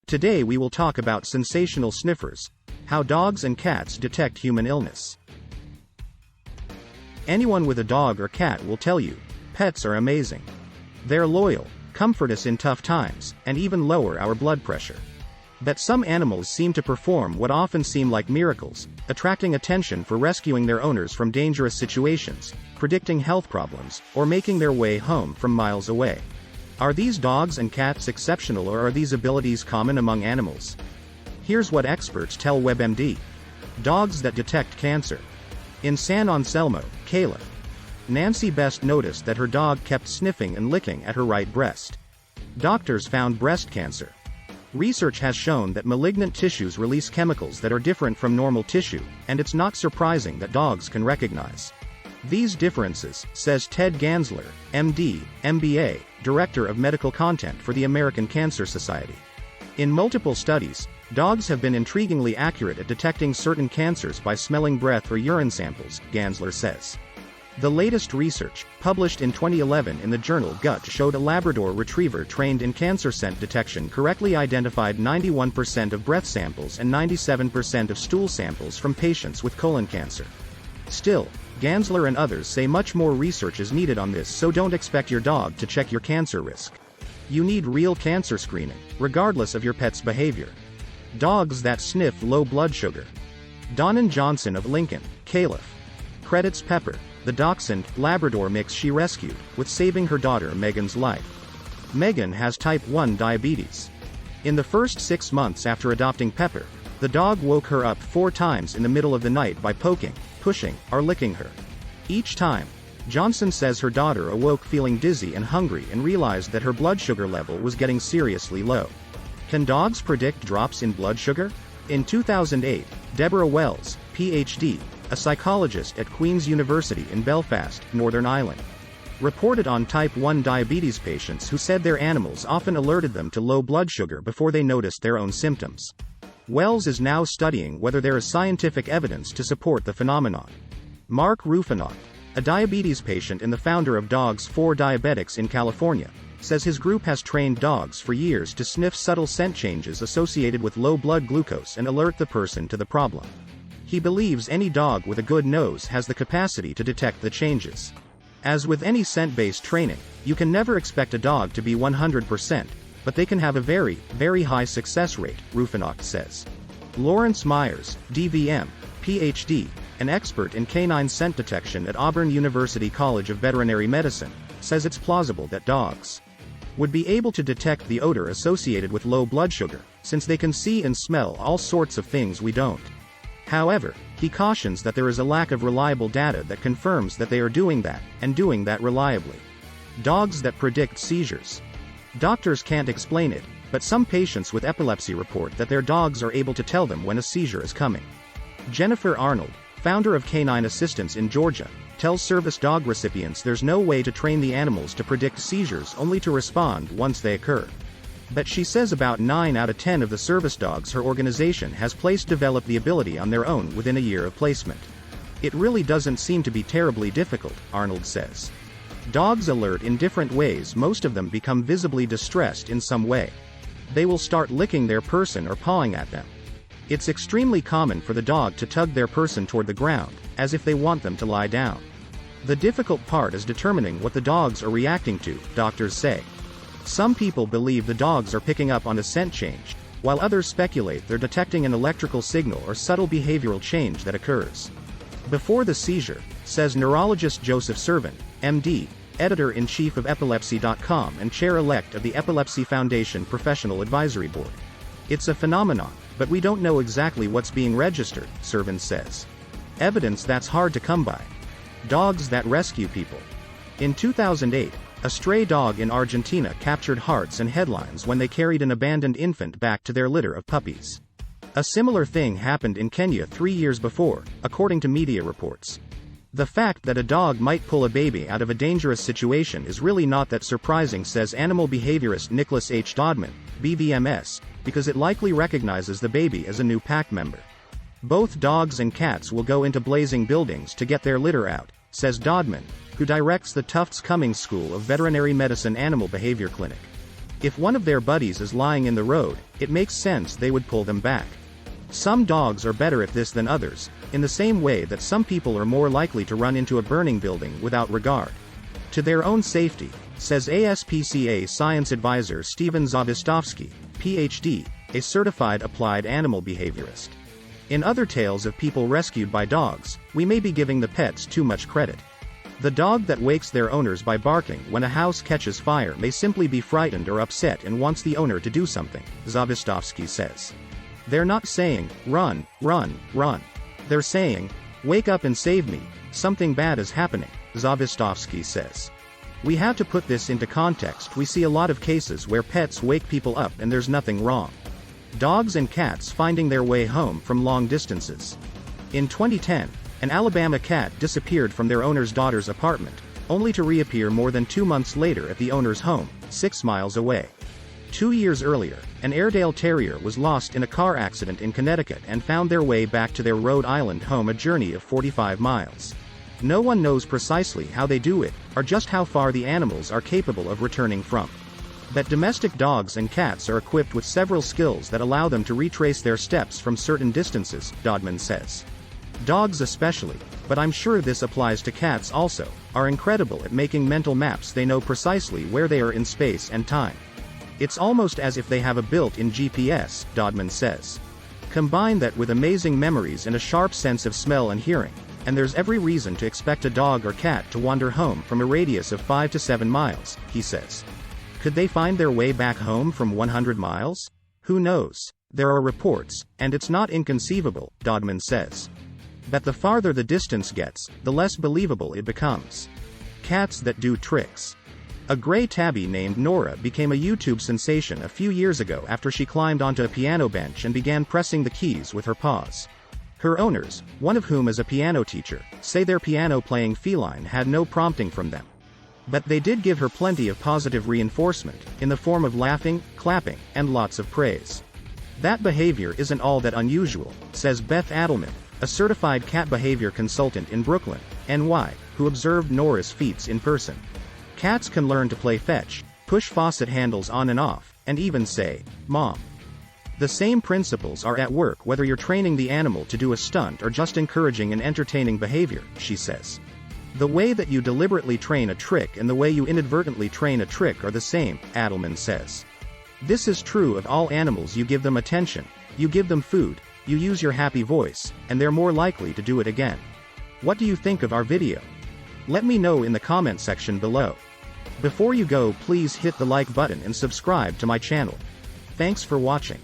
Today we will talk about sensational sniffers, how dogs and cats detect human illness. Anyone with a dog or cat will tell you, pets are amazing. They're loyal, comfort us in tough times, and even lower our blood pressure. But some animals seem to perform what often seem like miracles, attracting attention for rescuing their owners from dangerous situations, predicting health problems, or making their way home from miles away. Are these dogs and cats exceptional, or are these abilities common among animals? Here's what experts tell WebMD. Dogs that detect cancer. In San Anselmo, Calif., Nancy Best noticed that her dog kept sniffing and licking at her right breast. Doctors found breast cancer. Research has shown that malignant tissues release chemicals that are different from normal tissue, and it's not surprising that dogs can recognize these differences, says Ted Gansler, MD, MBA, Director of Medical Content for the American Cancer Society. In multiple studies, dogs have been intriguingly accurate at detecting certain cancers by smelling breath or urine samples, Gansler says. The latest research, published in 2011 in the journal Gut, showed a Labrador retriever trained in cancer scent detection correctly identified 91% of breath samples and 97% of stool samples from patients with colon cancer. Still, Gansler and others say much more research is needed on this, so don't expect your dog to check your cancer risk. You need real cancer screening, regardless of your pet's behavior. Dogs that sniff low blood sugar. Donnan Johnson of Lincoln, Calif., credits Pepper, the dachshund Labrador mix she rescued, with saving her daughter Megan's life. Megan has type 1 diabetes. In the first 6 months after adopting Pepper, the dog woke her up 4 times in the middle of the night by poking, pushing, or licking her. Each time, Johnson says her daughter awoke feeling dizzy and hungry and realized that her blood sugar level was getting seriously low. Can dogs predict drops in blood sugar? In 2008, Deborah Wells, PhD, a psychologist at Queen's University in Belfast, Northern Ireland, reported on type 1 diabetes patients who said their animals often alerted them to low blood sugar before they noticed their own symptoms. Wells is now studying whether there is scientific evidence to support the phenomenon. Mark Rufinot, a diabetes patient and the founder of Dogs for Diabetics in California, says his group has trained dogs for years to sniff subtle scent changes associated with low blood glucose and alert the person to the problem. He believes any dog with a good nose has the capacity to detect the changes. As with any scent-based training, you can never expect a dog to be 100%, but they can have a very, very high success rate, Rufinot says. Lawrence Myers, DVM, PhD, an expert in canine scent detection at Auburn University College of Veterinary Medicine, says it's plausible that dogs would be able to detect the odor associated with low blood sugar, since they can see and smell all sorts of things we don't. However, he cautions that there is a lack of reliable data that confirms that they are doing that, and doing that reliably. Dogs that predict seizures. Doctors can't explain it, but some patients with epilepsy report that their dogs are able to tell them when a seizure is coming. Jennifer Arnold, founder of Canine Assistance in Georgia, tells service dog recipients there's no way to train the animals to predict seizures, only to respond once they occur. But she says about 9 out of 10 of the service dogs her organization has placed develop the ability on their own within a year of placement. It really doesn't seem to be terribly difficult, Arnold says. Dogs alert in different ways. Most of them become visibly distressed in some way. They will start licking their person or pawing at them. It's extremely common for the dog to tug their person toward the ground, as if they want them to lie down. The difficult part is determining what the dogs are reacting to, doctors say. Some people believe the dogs are picking up on a scent change, while others speculate they're detecting an electrical signal or subtle behavioral change that occurs before the seizure, says neurologist Joseph Servin, MD, editor-in-chief of Epilepsy.com and chair-elect of the Epilepsy Foundation Professional Advisory Board. It's a phenomenon, but we don't know exactly what's being registered, Servin says. Evidence that's hard to come by. Dogs that rescue people. In 2008, a stray dog in Argentina captured hearts and headlines when they carried an abandoned infant back to their litter of puppies. A similar thing happened in Kenya 3 years before, according to media reports. The fact that a dog might pull a baby out of a dangerous situation is really not that surprising, says animal behaviorist Nicholas H. Dodman, BVMS, because it likely recognizes the baby as a new pack member. Both dogs and cats will go into blazing buildings to get their litter out, says Dodman, who directs the Tufts Cummings School of Veterinary Medicine Animal Behavior Clinic. If one of their buddies is lying in the road, it makes sense they would pull them back. Some dogs are better at this than others, in the same way that some people are more likely to run into a burning building without regard to their own safety, says ASPCA science advisor Stephen Zawistovsky, Ph.D., a certified applied animal behaviorist. In other tales of people rescued by dogs, we may be giving the pets too much credit. The dog that wakes their owners by barking when a house catches fire may simply be frightened or upset and wants the owner to do something, Zawistovsky says. They're not saying, run, run, run. They're saying, wake up and save me, something bad is happening, Zawistovsky says. We have to put this into context. We see a lot of cases where pets wake people up and there's nothing wrong. Dogs and cats finding their way home from long distances. In 2010, an Alabama cat disappeared from their owner's daughter's apartment, only to reappear more than 2 months later at the owner's home, 6 miles away. 2 years earlier, an Airedale Terrier was lost in a car accident in Connecticut and found their way back to their Rhode Island home, a journey of 45 miles. No one knows precisely how they do it, or just how far the animals are capable of returning from. But domestic dogs and cats are equipped with several skills that allow them to retrace their steps from certain distances, Dodman says. Dogs especially, but I'm sure this applies to cats also, are incredible at making mental maps. They know precisely where they are in space and time. It's almost as if they have a built-in GPS, Dodman says. Combine that with amazing memories and a sharp sense of smell and hearing, and there's every reason to expect a dog or cat to wander home from a radius of 5 to 7 miles, he says. Could they find their way back home from 100 miles? Who knows? There are reports, and it's not inconceivable, Dodman says. But the farther the distance gets, the less believable it becomes. Cats that do tricks. A gray tabby named Nora became a YouTube sensation a few years ago after she climbed onto a piano bench and began pressing the keys with her paws. Her owners, one of whom is a piano teacher, say their piano-playing feline had no prompting from them. But they did give her plenty of positive reinforcement, in the form of laughing, clapping, and lots of praise. That behavior isn't all that unusual, says Beth Adelman, a certified cat behavior consultant in Brooklyn, NY, who observed Nora's feats in person. Cats can learn to play fetch, push faucet handles on and off, and even say, Mom. The same principles are at work whether you're training the animal to do a stunt or just encouraging an entertaining behavior, she says. The way that you deliberately train a trick and the way you inadvertently train a trick are the same, Adelman says. This is true of all animals. You give them attention, you give them food, you use your happy voice, and they're more likely to do it again. What do you think of our video? Let me know in the comment section below. Before you go, please hit the like button and subscribe to my channel. Thanks for watching.